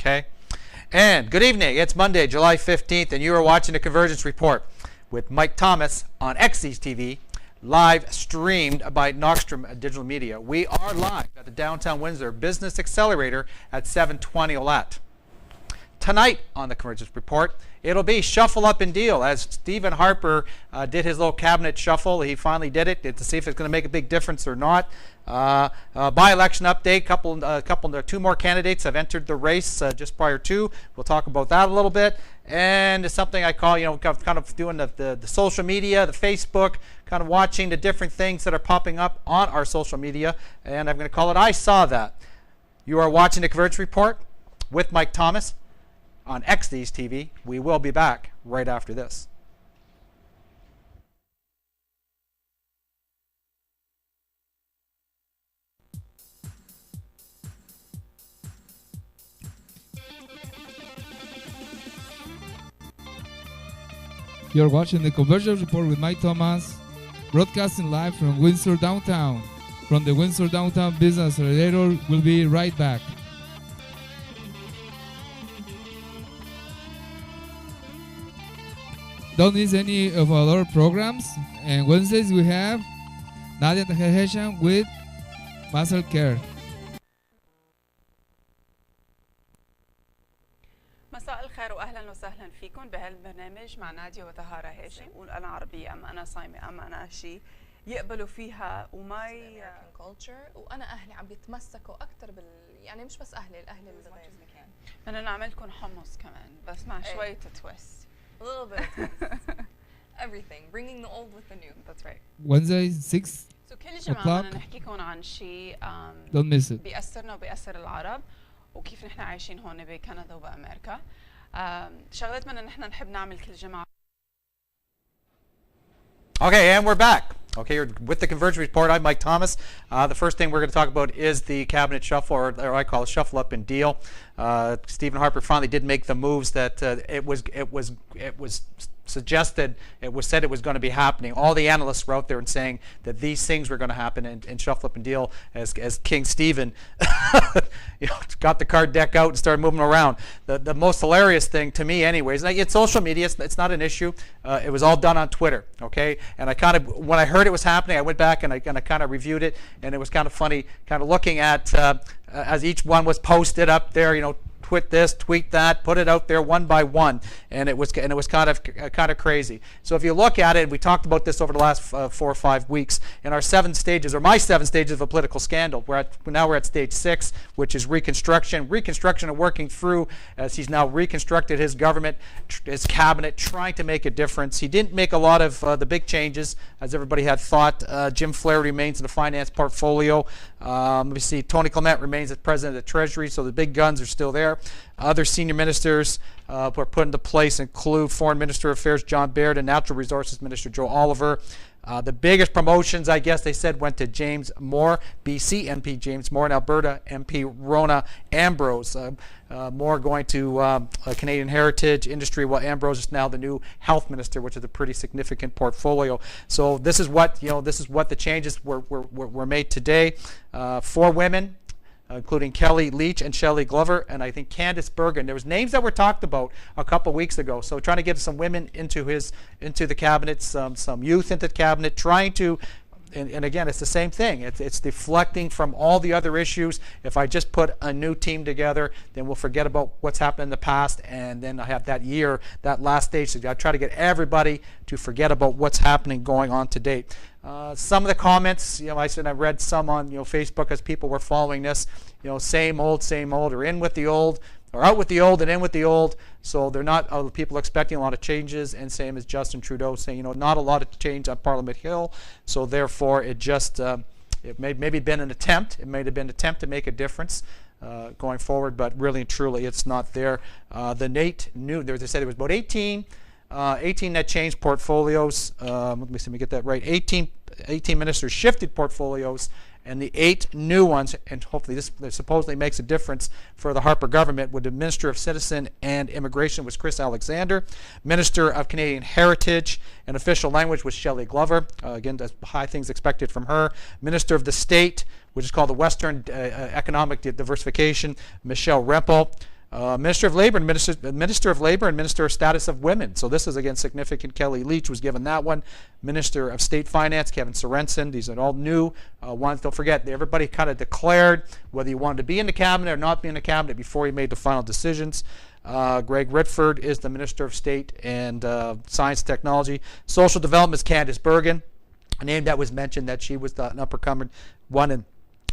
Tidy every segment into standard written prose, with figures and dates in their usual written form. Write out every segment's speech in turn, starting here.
okay? And good evening. It's Monday, July 15th, and you are watching the Convergence Report with Mike Thomas on XZ's TV, live streamed by Knockstrom Digital Media. We are live at the Downtown Windsor Business Accelerator at 720 Olat. Tonight on the Convergence Report, it'll be Shuffle Up and Deal. As Stephen Harper did his little cabinet shuffle, he finally did it to see if it's going to make a big difference or not. By-election update, two more candidates have entered the race just prior to. We'll talk about that a little bit. And it's something I call, kind of doing the social media, the Facebook, kind of watching the different things that are popping up on our social media. And I'm going to call it I Saw That. You are watching the Convergence Report with Mike Thomas on XZ's TV. We will be back right after this. You're watching the Convergence Report with Mike Thomas, broadcasting live from Windsor Downtown. From the Windsor Downtown Business Accelerator, we'll be right back. Don't miss any of our other programs. And Wednesdays we have Nadia Tahesham with Muscle Care. مساء الخير واهلا وسهلا فيكم بهالبرنامج مع نادية وطهارة هاشم. نقول انا عربية ام انا صايمة ام انا شيء يقبلوا فيها وما American culture وانا اهلي عم بيتمسكوا اكثر يعني مش بس الاهل الصغير بدنا نعمل لكم حمص كمان بس مع شوية تويست. A little bit of twist. Everything, bringing the old with the new. That's right. Wednesday 6 So كل جمعة بدنا نحكيكم عن شيء Don't miss it. بيأثرنا وبيأثر العرب وكيف نحن عايشين هون بكندا وبأمريكا. شغلات بدنا نحن نحب نعمل كل جمعة. Okay, and we're back. Okay, you're with the Convergence Report. I'm Mike Thomas. The first thing we're going to talk about is the cabinet shuffle, or I call it shuffle up and deal. Stephen Harper finally did make the moves that it was suggested, it was said it was going to be happening. All the analysts were out there and saying that these things were going to happen and shuffle up and deal as King Stephen got the card deck out and started moving around. The most hilarious thing to me anyways, it's social media, it's not an issue. It was all done on Twitter, okay? And I kind of, when I heard it was happening, I went back and I kind of reviewed it, and it was kind of funny, kind of looking at, as each one was posted up there, tweet this, tweet that, put it out there one by one, and it was kind of crazy. So if you look at it, we talked about this over the last 4 or 5 weeks in our 7 stages, or my 7 stages of a political scandal. Now we're at stage 6, which is reconstruction and working through as he's now reconstructed his government, his cabinet, trying to make a difference. He didn't make a lot of the big changes as everybody had thought. Jim Flair remains in the finance portfolio. Let me see, Tony Clement remains as president of the Treasury, so the big guns are still there. Other senior ministers were put into place include Foreign Minister of Affairs John Baird and Natural Resources Minister Joe Oliver. The biggest promotions, I guess they said, went to James Moore, BC MP James Moore, and Alberta MP Rona Ambrose. Moore going to Canadian Heritage Industry, while Ambrose is now the new Health Minister, which is a pretty significant portfolio. So this is what the changes were made today. 4 women, including Kelly Leach and Shelley Glover, and I think Candice Bergen. There was names that were talked about a couple weeks ago. So trying to get some women into the cabinet, some youth into the cabinet, trying to, and again, it's the same thing. It's deflecting from all the other issues. If I just put a new team together, then we'll forget about what's happened in the past, and then I have that last stage. So I try to get everybody to forget about what's happening going on to date. Some of the comments, I read some on Facebook as people were following this, same old, or in with the old, or out with the old and in with the old. So they're not people expecting a lot of changes, and same as Justin Trudeau saying, not a lot of change on Parliament Hill. So therefore, it just it may maybe been an attempt. It may have been an attempt to make a difference going forward, but really and truly, it's not there. The Nate knew they said it was about 18 net change portfolios. Let me see, let me get that right. 18 ministers shifted portfolios, and the 8 new ones, and hopefully this supposedly makes a difference for the Harper government, with the Minister of Citizen and Immigration was Chris Alexander, Minister of Canadian Heritage and Official Language was Shelley Glover, again, there's high things expected from her, Minister of the State, which is called the Western Economic Diversification, Michelle Rempel, Minister of Labor and Minister of Status of Women. So this is again significant. Kelly Leach was given that one. Minister of State Finance, Kevin Sorensen. These are all new ones. Don't forget, everybody kind of declared whether you wanted to be in the cabinet or not be in the cabinet before you made the final decisions. Greg Ritford is the Minister of State and Science and Technology. Social Development is Candace Bergen, a name that was mentioned that she was an upper-comer one and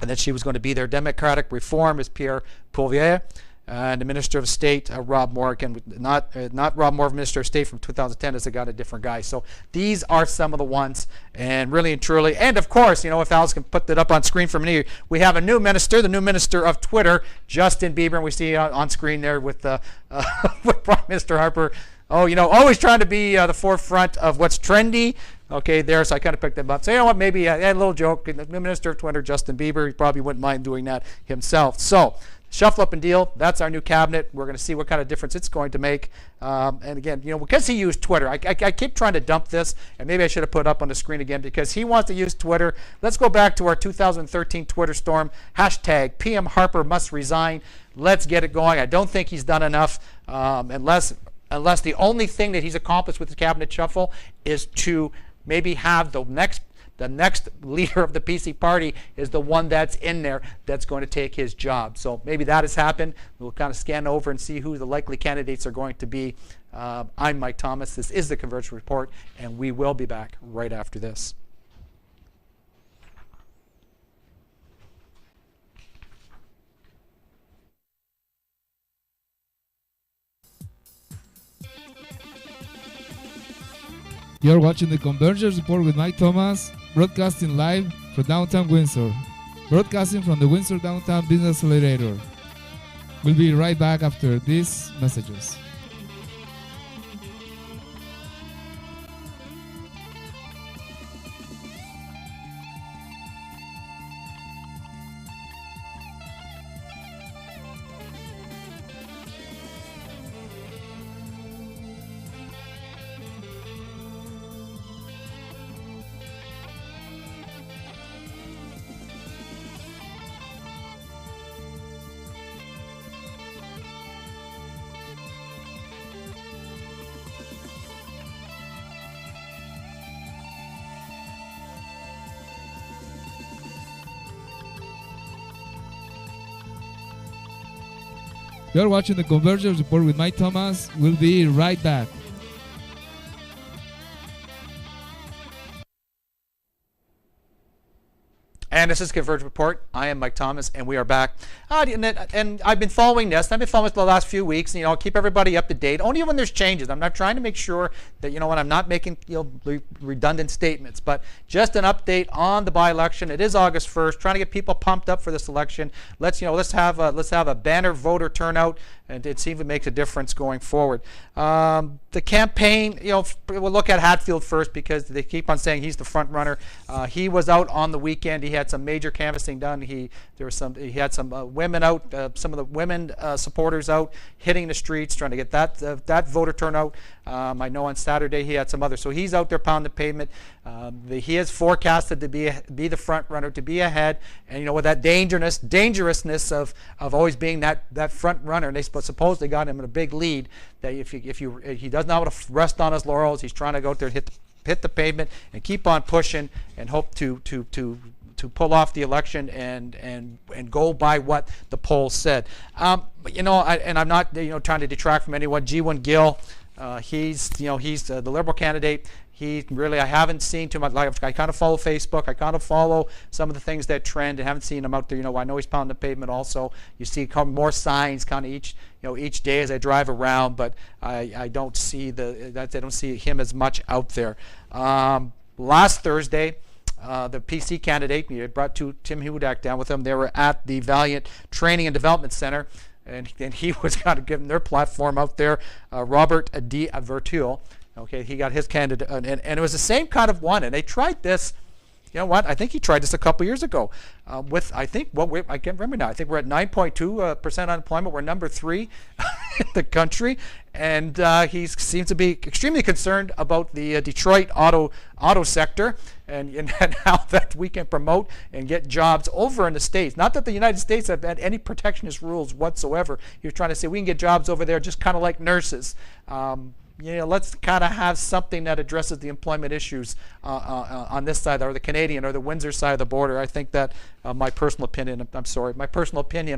that she was going to be there. Democratic Reform is Pierre Poilievre. And the Minister of State, Rob Moore, again, not Rob Moore, Minister of State from 2010, as I got a different guy. So these are some of the ones, and really and truly, and of course, if Alice can put that up on screen for me, we have a new minister, the new Minister of Twitter, Justin Bieber, and we see on screen there with with Prime Minister Harper. Oh, always trying to be the forefront of what's trendy. Okay, there, so I kind of picked them up. So you know what, maybe a little joke. The new Minister of Twitter, Justin Bieber, he probably wouldn't mind doing that himself. So. Shuffle up and deal. That's our new cabinet. We're going to see what kind of difference it's going to make. And again, because he used Twitter, I keep trying to dump this, and maybe I should have put it up on the screen again because he wants to use Twitter. Let's go back to our 2013 Twitter storm. Hashtag PM Harper must resign. Let's get it going. I don't think he's done enough unless the only thing that he's accomplished with the cabinet shuffle is to maybe have the next leader of the PC party is the one that's in there that's going to take his job. So maybe that has happened. We'll kind of scan over and see who the likely candidates are going to be. I'm Mike Thomas. This is the Convergence Report, and we will be back right after this. You're watching the Convergence Report with Mike Thomas, broadcasting live from downtown Windsor, broadcasting from the Windsor Downtown Business Accelerator. We'll be right back after these messages. You're watching the Convergence Report with Mike Thomas. We'll be right back. And this is Convergence Report. I am Mike Thomas, and we are back. And I've been following this. I've been following this for the last few weeks. I'll keep everybody up to date. Only when there's changes. I'm not trying to make sure that I'm not making redundant statements, but just an update on the by-election. It is August 1st. Trying to get people pumped up for this election. Let's have a banner voter turnout, and it seems it makes a difference going forward. The campaign, we'll look at Hatfield first because they keep on saying he's the front runner. He was out on the weekend. He had some major canvassing done. He had some women out, some of the women supporters out hitting the streets trying to get that voter turnout. I know on Saturday he had some others. So he's out there pounding the pavement. He is forecasted to be the front runner, to be ahead. And with that dangerousness of always being that front runner, and they supposedly got him in a big lead. That if he does not want to rest on his laurels, he's trying to go out there and hit the pavement and keep on pushing and hope to pull off the election and go by what the polls said. I'm not trying to detract from anyone. G1 Gill, he's the Liberal candidate. I haven't seen too much. I kind of follow Facebook. I kind of follow some of the things that trend. I haven't seen him out there. I know he's pounding the pavement also. You see more signs kind of each day as I drive around, but I don't see him as much out there. Last Thursday, the PC candidate, he brought Tim Hudak down with him. They were at the Valiant Training and Development Center, and he was kind of giving their platform out there. Robert D. Vertuel. Okay, he got his candidate, and it was the same kind of one. And they tried this. you know what? I think he tried this a couple years ago. With I think I can't remember now. I think we're at 9.2% unemployment. We're number 3 in the country, and he seems to be extremely concerned about the Detroit auto sector and how that we can promote and get jobs over in the States. Not that the United States have had any protectionist rules whatsoever. He was trying to say we can get jobs over there just kind of like nurses. Let's kind of have something that addresses the employment issues on this side, or the Canadian or the Windsor side of the border. I think that my personal opinion,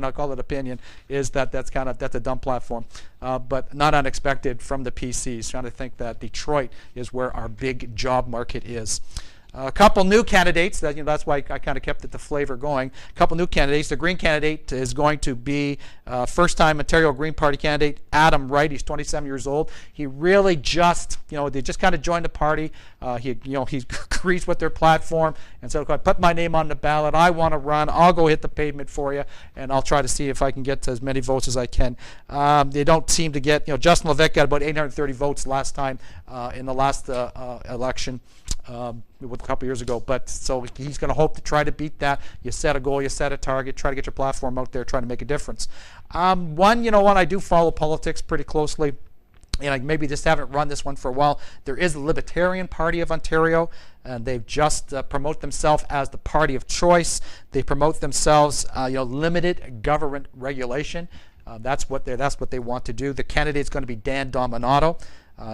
I'll call it opinion, is that that's a dumb platform, but not unexpected from the PCs, trying to think that Detroit is where our big job market is. A couple new candidates, that's why I kind of kept the flavor going. A couple new candidates. The Green candidate is going to be first-time Ontario Green Party candidate Adam Wright. He's 27 years old. He really just, they just kind of joined the party. He agrees with their platform and said, "Okay, put my name on the ballot. I want to run. I'll go hit the pavement for you, and I'll try to see if I can get as many votes as I can." They don't seem to get, Justin Levesque got about 830 votes last time in the last election. A couple years ago, but so he's going to hope to try to beat that. You set a goal, you set a target, try to get your platform out there, try to make a difference. One, I do follow politics pretty closely, and I maybe just haven't run this one for a while. There is the Libertarian Party of Ontario, and they've just promote themselves as the party of choice. They promote themselves, limited government regulation. That's what they want to do. The candidate's going to be Dan Dominato.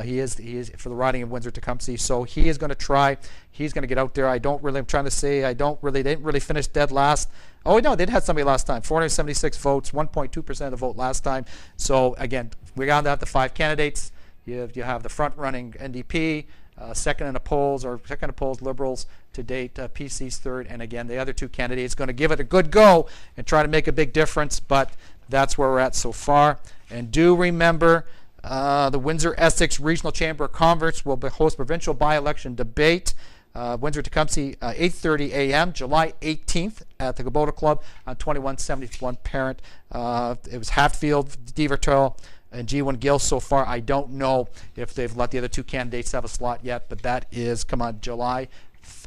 He is for the riding of Windsor Tecumseh, so he is going to try. He's going to get out there. I'm trying to say they didn't really finish dead last. Oh no, they had somebody last time. 476 votes, 1.2% of the vote last time. So again, we got out the 5 candidates. You have the front running NDP, second in the polls Liberals to date, PC's third, and again the other 2 candidates going to give it a good go and try to make a big difference. But that's where we're at so far. And do remember. The Windsor-Essex Regional Chamber of Commerce will host provincial by-election debate. Windsor Tecumseh, 8:30 a.m., July 18th at the Kubota Club on 2171 Parent. It was Hatfield, Devertell, and G1 Gill so far. I don't know if they've let the other 2 candidates have a slot yet, but that is, July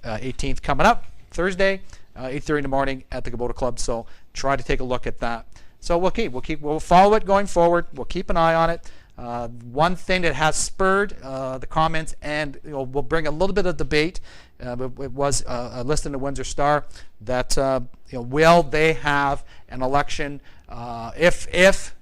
18th coming up, Thursday, 8:30 in the morning at the Kubota Club. So try to take a look at that. So we'll follow it going forward. We'll keep an eye on it. One thing that has spurred the comments and will bring a little bit of debate, it was a list in the Windsor Star that will they have an election if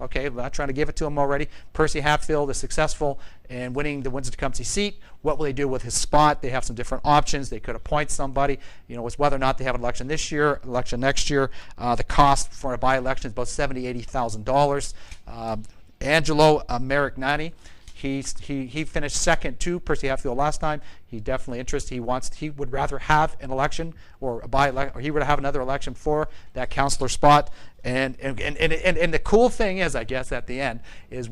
okay, I'm not trying to give it to him already. Percy Hatfield is successful in winning the Windsor Tecumseh seat. What will they do with his spot? They have some different options. They could appoint somebody. It's whether or not they have an election this year, election next year. The cost for a by-election is about $80,000. Angelo Marignani, he finished second to Percy Hatfield last time. He definitely interested. He would rather have an election or he would have another election for that councillor spot. And the cool thing is, I guess at the end is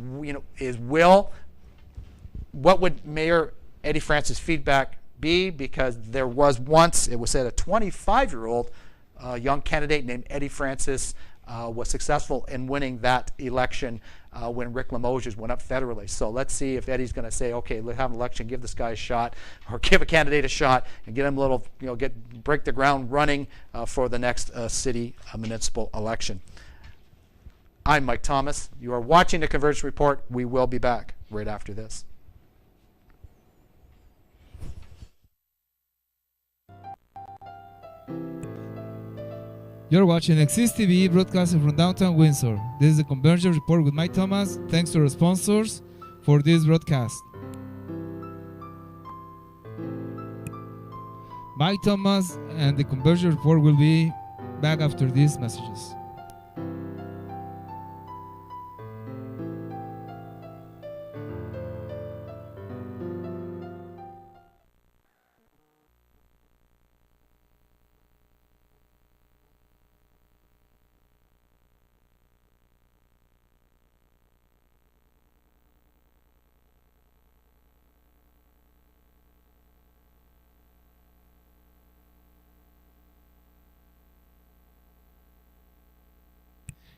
what would Mayor Eddie Francis' feedback be? Because there was once, it was said, a 25-year-old young candidate named Eddie Francis was successful in winning that election when Rick Limoges went up federally. So let's see if Eddie's going to say, okay, let's have an election, give this guy a shot, or give a candidate a shot, and get him a little, break the ground running for the next city municipal election. I'm Mike Thomas. You are watching the Convergence Report. We will be back right after this. You're watching Exist TV, broadcasting from downtown Windsor. This is the Convergence Report with Mike Thomas. Thanks to our sponsors for this broadcast. Mike Thomas and the Convergence Report will be back after these messages.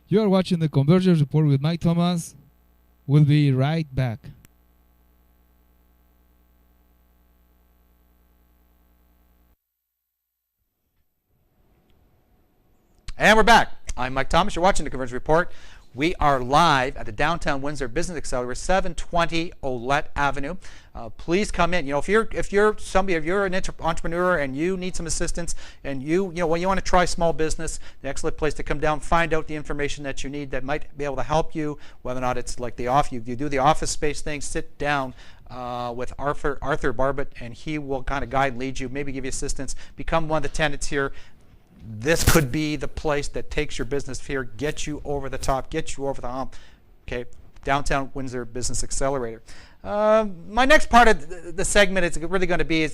You are watching the Convergence Report with Mike Thomas. We'll be right back. And we're back. I'm Mike Thomas. You're watching the Convergence Report. We are live at the Downtown Windsor Business Accelerator, 720 Olette Avenue. Please come in. If you're an entrepreneur and you need some assistance, and you want to try small business, the excellent place to come down, find out the information that you need that might be able to help you. Whether or not it's like you do the office space thing, sit down with Arthur Barbett, and he will kind of guide and lead you, maybe give you assistance, become one of the tenants here. This could be the place that takes your business here, gets you over the top, gets you over the hump. Okay, Downtown Windsor Business Accelerator. My next part of the segment is really going to be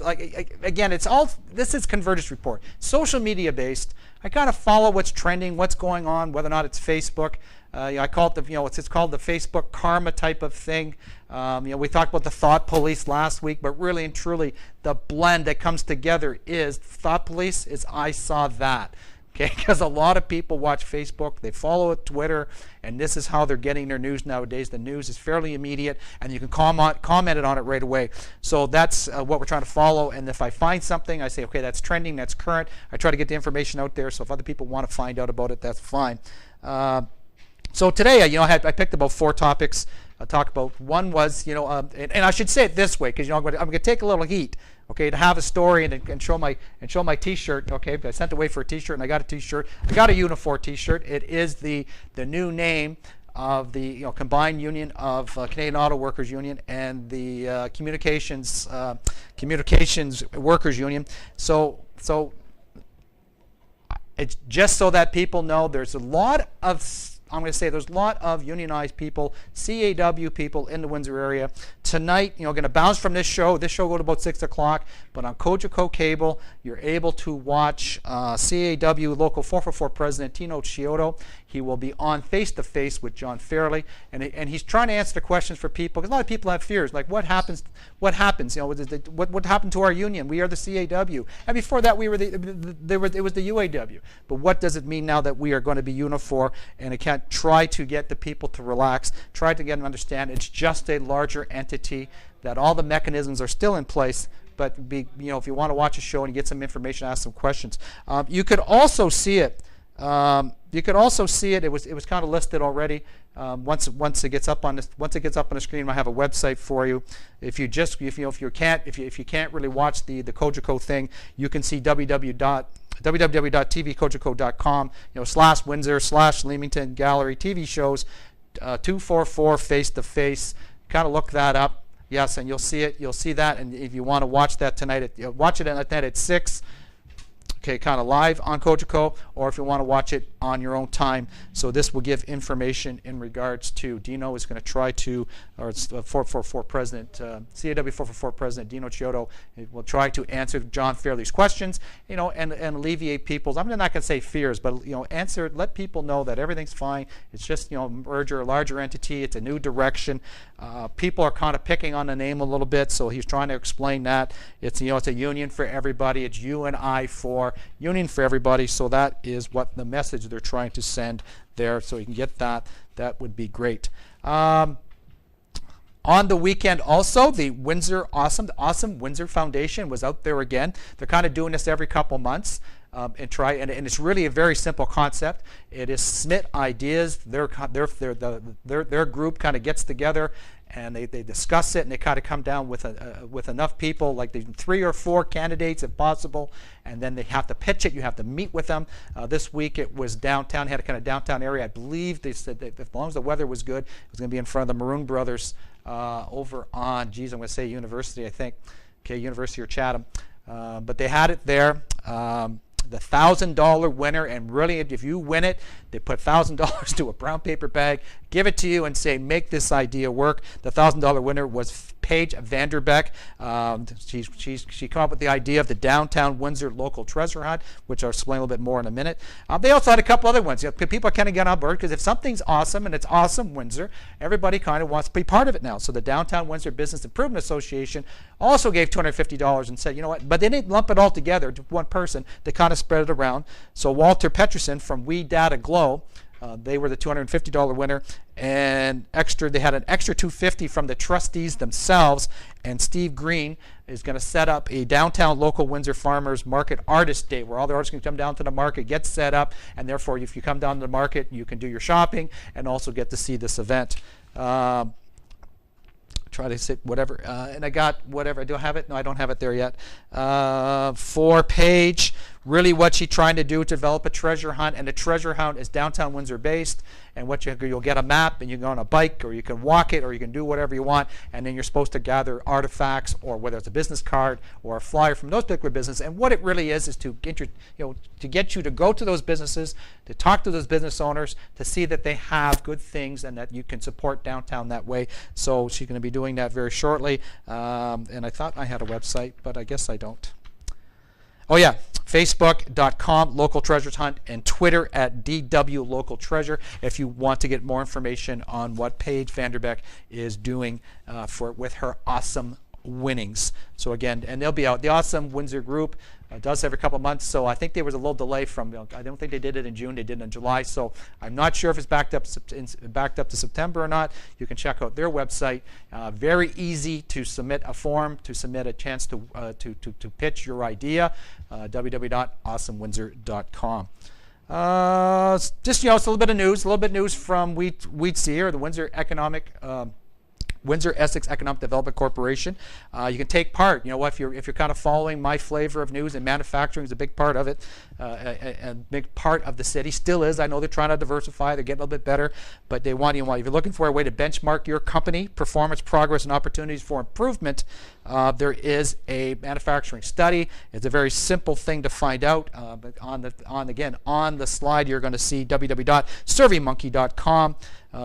again, this is Convergence Report, social media based. I kind of follow what's trending, what's going on, whether or not it's Facebook. I call it it's called the Facebook karma type of thing. We talked about the thought police last week, but really and truly, the blend that comes together is thought police. Is I saw that. Okay, because a lot of people watch Facebook, they follow Twitter, and this is how they're getting their news nowadays. The news is fairly immediate, and you can comment on it right away. So that's what we're trying to follow. And if I find something, I say, okay, that's trending, that's current. I try to get the information out there. So if other people want to find out about it, that's fine. So today, I picked about 4 topics. I'll talk about. One was, and I should say it this way, because I'm going to take a little heat, okay, to have a story and show my T-shirt. Okay, I sent away for a T-shirt, and I got a T-shirt. I got a Unifor T-shirt. It is the new name of the combined union of Canadian Auto Workers Union and the Communications Workers Union. So it's just so that people know there's a lot of. I'm going to say there's a lot of unionized people, CAW people in the Windsor area. Tonight, going to bounce from this show. This show will go to about 6 o'clock, but on Cogeco Cable, you're able to watch CAW Local 444 President Tino Chiodo. He will be on face-to-face with John Fairley, and he's trying to answer the questions for people, because a lot of people have fears, like what happens? What happened to our union? We are the CAW, and before that, we were it was the UAW. But what does it mean now that we are going to be Unifor? And it can't try to get the people to relax, try to get them to understand it's just a larger entity, that all the mechanisms are still in place. But if you want to watch a show and you get some information, ask some questions. You could also see it. It was kind of listed already. Once it gets up on the screen, I have a website for you. If you can't really watch the Cogeco thing, you can see www.tvcogeco.com, /Windsor/Leamington Gallery TV shows, 244 face to face. Kind of look that up. Yes, and you'll see it. You'll see that, and if you want to watch that tonight, watch it at 6. Okay, kind of live on Cogeco, or if you want to watch it on your own time. So this will give information in regards to Dino is going to try to, or it's 444 President, CAW 444 President Dino Chiodo will try to answer John Fairley's questions, and alleviate people's, I'm not going to say fears, but let people know that everything's fine. It's just merger, a larger entity. It's a new direction. People are kind of picking on the name a little bit, so he's trying to explain that it's it's a union for everybody. It's you and I for union for everybody. So that is what the message they're trying to send there. So you can get that. That would be great. On the weekend also, the Awesome Windsor Foundation was out there again. They're kind of doing this every couple months. And it's really a very simple concept. It is Smith Ideas. Their group kind of gets together and they discuss it, and they kind of come down with enough people, like 3 or 4 candidates if possible, and then they have to pitch it. You have to meet with them. This week it was downtown, had a kind of downtown area. I believe they said that as long as the weather was good, it was going to be in front of the Maroon Brothers over on, I'm going to say University, I think. Okay, University or Chatham. But they had it there. The $1,000 winner, and really, if you win it, they put $1,000 to a brown paper bag, give it to you, and say, make this idea work. The $1,000 winner was Paige Vanderbeck. She came up with the idea of the Downtown Windsor Local Treasure Hunt, which I'll explain a little bit more in a minute. They also had a couple other ones. People kind of get on board, because if something's awesome and it's awesome Windsor, everybody kind of wants to be part of it now. So the Downtown Windsor Business Improvement Association also gave $250 and said, you know what, but they didn't lump it all together to one person. They kind of spread it around. So Walter Peterson from We Data Glow They were the $250 winner, and they had an extra $250 from the trustees themselves. And Steve Green is going to set up a downtown local Windsor Farmers Market Artist Day where all the artists can come down to the market, get set up, and therefore if you come down to the market, you can do your shopping and also get to see this event. Try to sit whatever, and I got whatever. Do I have it? No, I don't have it there yet. 4-page. Really, what she's trying to do to develop a treasure hunt, and the treasure hunt is downtown Windsor based. And what you'll get a map, and you can go on a bike, or you can walk it, or you can do whatever you want. And then you're supposed to gather artifacts, or whether it's a business card or a flyer from those particular businesses. And what it really is to get you to go to those businesses, to talk to those business owners, to see that they have good things and that you can support downtown that way. So she's going to be doing that very shortly. And I thought I had a website, but I guess I don't. Oh yeah, Facebook.com Local Treasures Hunt, and Twitter at DW Local Treasure if you want to get more information on what Paige Vanderbeck is doing with her awesome winnings. So again, and they'll be out. The Awesome Windsor Group does every couple of months, so I think there was a little delay from, I don't think they did it in June, they did it in July, so I'm not sure if it's backed up to September or not. You can check out their website. Very easy to submit a form, to submit a chance to pitch your idea. www.awesomewindsor.com. Just, it's a little bit of news, from WEETC, or the Windsor Essex Economic Development Corporation. You can take part. If you're kind of following my flavor of news, and manufacturing is a big part of it, a big part of the city, still is. I know they're trying to diversify, they're getting a little bit better, but they want, if you're looking for a way to benchmark your company, performance, progress, and opportunities for improvement, there is a manufacturing study. It's a very simple thing to find out. But on the slide, you're going to see www.surveymonkey.com.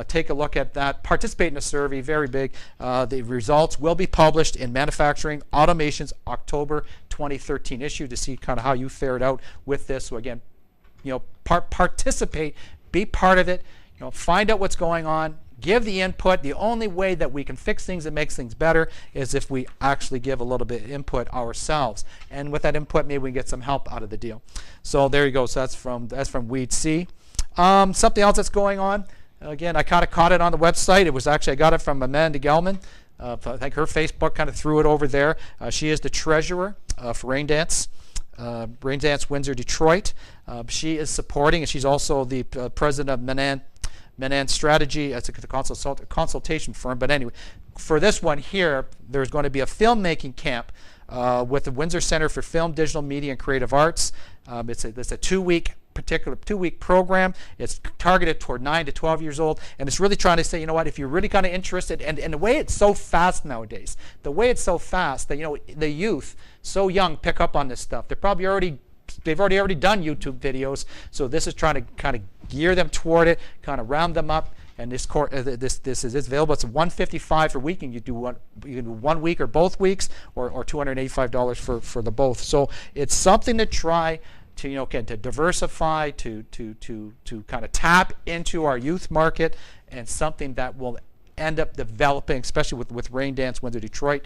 Take a look at that. Participate in a survey, very big. The results will be published in Manufacturing Automation's October 2013 issue to see kind of how you fared out with this. So again, participate, be part of it. Find out what's going on. Give the input. The only way that we can fix things and make things better is if we actually give a little bit of input ourselves. And with that input, maybe we can get some help out of the deal. So there you go. So that's from WEETC. Something else that's going on. Again, I kind of caught it on the website. It was actually, I got it from Amanda Gelman. I think her Facebook kind of threw it over there. She is the treasurer for Rain Dance Windsor Detroit. She is supporting, and she's also the president of Menan Strategy. It's a consultation firm. But anyway, for this one here, there's going to be a filmmaking camp with the Windsor Center for Film, Digital Media, and Creative Arts. It's a two-week program. It's targeted toward 9 to 12 years old, and it's really trying to say, if you're really kind of interested, and the way it's so fast nowadays, that the youth so young pick up on this stuff. They've already done YouTube videos, so this is trying to kind of gear them toward it, kind of round them up. And this is available. It's $155 for week, and you can do 1 week or both weeks, or $285 for the both. So it's something to try to to diversify, to kind of tap into our youth market, and something that will end up developing, especially with Rain Dance Windsor Detroit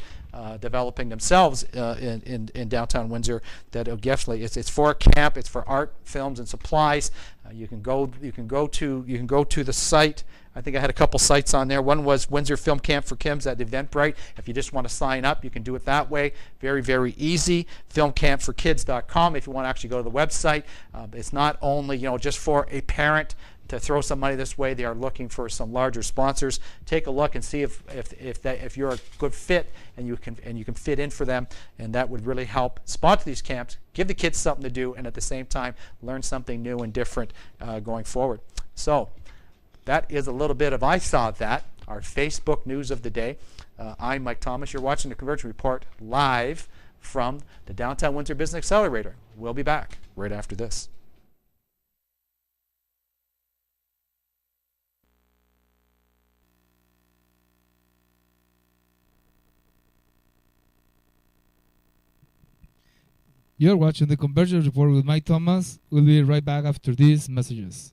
developing themselves in downtown Windsor. That definitely it's for a camp. It's for art, films, and supplies. You can go to the site. I think I had a couple sites on there. One was Windsor Film Camp for Kims at Eventbrite. If you just want to sign up, you can do it that way. Very, very easy. Filmcampforkids.com if you want to actually go to the website. It's not only just for a parent to throw some money this way. They are looking for some larger sponsors. Take a look and see if you're a good fit and you can fit in for them, and that would really help sponsor these camps, give the kids something to do, and at the same time learn something new and different going forward. So that is a little bit of I Saw That, our Facebook news of the day. I'm Mike Thomas. You're watching the Convergence Report live from the Downtown Windsor Business Accelerator. We'll be back right after this. You're watching the Convergence Report with Mike Thomas. We'll be right back after these messages.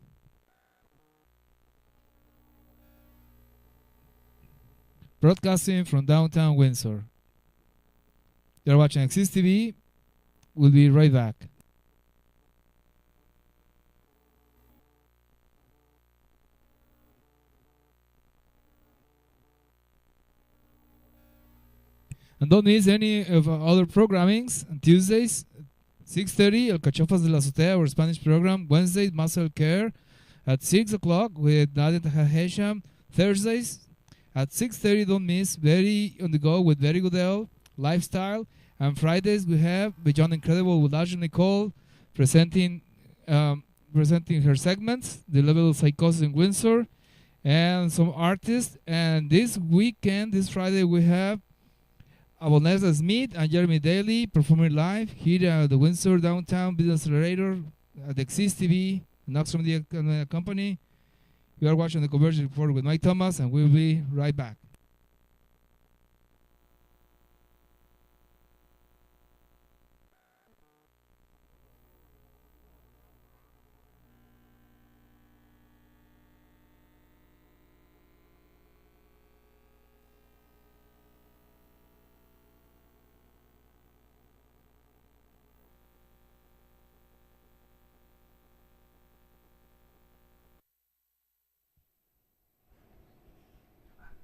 Broadcasting from downtown Windsor. You're watching Axis TV. We'll be right back. And don't miss any of our other programmings. On Tuesdays, 6:30, El Cachofas de la Azotea, our Spanish program. Wednesdays, Muscle Care at 6 o'clock with Nadia Tahasham. Thursdays at 6:30, don't miss, Very on the Go with Very Goodell, Lifestyle. And Fridays, we have Beyond Incredible with Ashley Nicole presenting her segments, The Level of Psychosis in Windsor, and some artists. And this weekend, this Friday, we have Vanessa Smith and Jeremy Daly performing live here at the Windsor Downtown Business Accelerator at the Exist TV, Knox Media Company. We are watching the Convergence Report with Mike Thomas, and we'll be right back.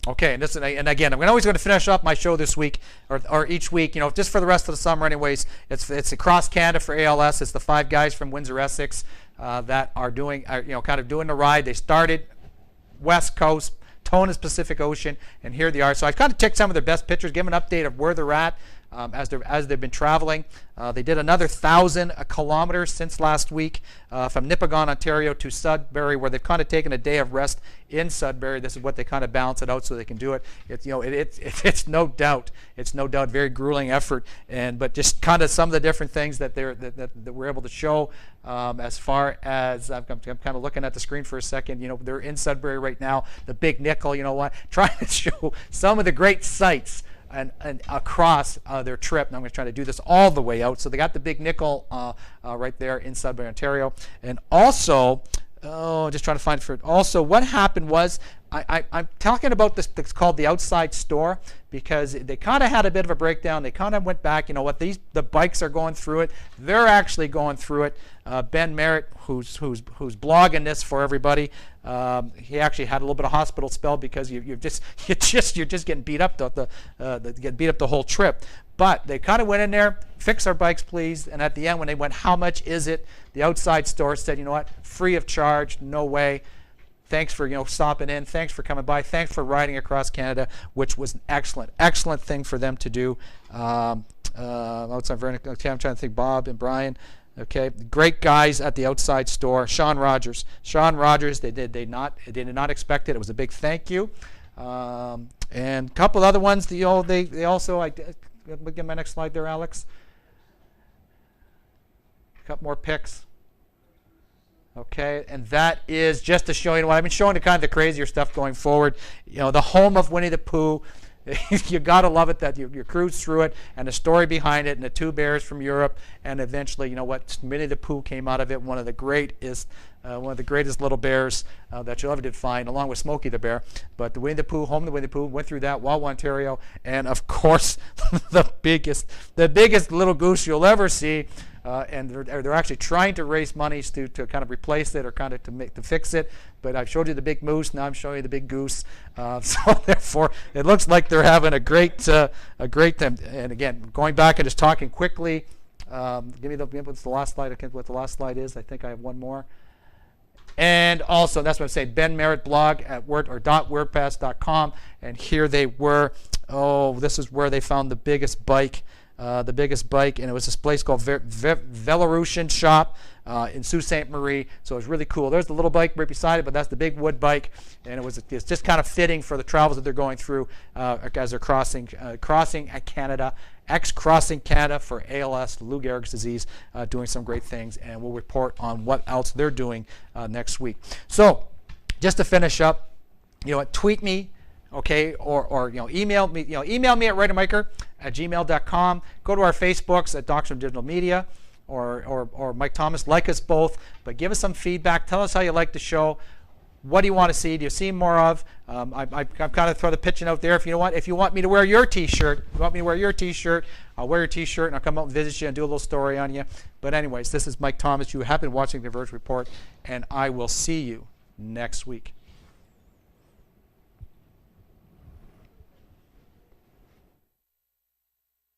Okay, and again, I'm always going to finish up my show this week, or each week, just for the rest of the summer anyways. It's across Canada for ALS. It's the 5 guys from Windsor, Essex that are doing, kind of doing the ride. They started West Coast, Tona's Pacific Ocean, and here they are. So I kind of took some of their best pictures, give them an update of where they're at as they've been traveling. They did another 1,000 kilometers since last week from Nipigon, Ontario to Sudbury, where they've kind of taken a day of rest in Sudbury. This is what they kind of balance it out so they can do it. It's no doubt very grueling effort, but just kind of some of the different things that we're able to show. As far as I'm kind of looking at the screen for a second, they're in Sudbury right now. The Big Nickel, trying to show some of the great sights and across their trip. And I'm going to try to do this all the way out. So they got the Big Nickel right there in Sudbury, Ontario. And also, just trying to find for it. Also, what happened was, I'm talking about this. It's called the Outside Store, because they kind of had a bit of a breakdown. They kind of went back. The bikes are going through it. They're actually going through it. Ben Merritt, who's blogging this for everybody, he actually had a little bit of hospital spell because you're just getting beat up the whole trip. But they kind of went in there, fix our bikes, please. And at the end, when they went, how much is it? The Outside Store said, you know what, free of charge, no way. Thanks for stopping in. Thanks for coming by. Thanks for riding across Canada, which was an excellent thing for them to do. Outside, okay, I'm trying to think. Bob and Brian, okay, great guys at the Outside Store. Sean Rogers, they did not expect it. It was a big thank you. And a couple other ones. They also. Get my next slide there, Alex. A couple more pics. Okay, and that is just to show you what I've been showing, the kind of the crazier stuff going forward. The home of Winnie the Pooh. You gotta love it that you cruise through it, and the story behind it, and the 2 bears from Europe, and eventually, Winnie the Pooh came out of it. One of the greatest little bears that you'll ever did find, along with Smokey the Bear. But the Winnie the Pooh, home of the Winnie the Pooh, went through that, Wawa, Ontario, and of course, the biggest little goose you'll ever see. And they're actually trying to raise monies to kind of replace it, or kind of to fix it. But I've showed you the big moose. Now I'm showing you the big goose. So therefore, it looks like they're having a great time. And again, going back and just talking quickly. Give me what's the last slide? I can't what the last slide is. I think I have one more. And also, that's what I'm saying. Ben Merritt blog at .wordpress.com. And here they were. Oh, this is where they found the biggest bike. And it was this place called Velarusian Shop in Sault Ste. Marie. So it was really cool. There's the little bike right beside it, but that's the big wood bike, and it's just kind of fitting for the travels that they're going through as they're crossing Canada, crossing Canada for ALS, Lou Gehrig's disease, doing some great things, and we'll report on what else they're doing next week. So just to finish up, tweet me. Okay, or email me. Email me at writermaker@gmail.com. Go to our Facebooks at Doctrine of Digital Media, or Mike Thomas. Like us both, but give us some feedback. Tell us how you like the show. What do you want to see? Do you see more of? I kind of throw the pitching out there. If you want me to wear your T-shirt, I'll wear your T-shirt, and I'll come out and visit you and do a little story on you. But anyways, this is Mike Thomas. You have been watching the Convergence Report, and I will see you next week.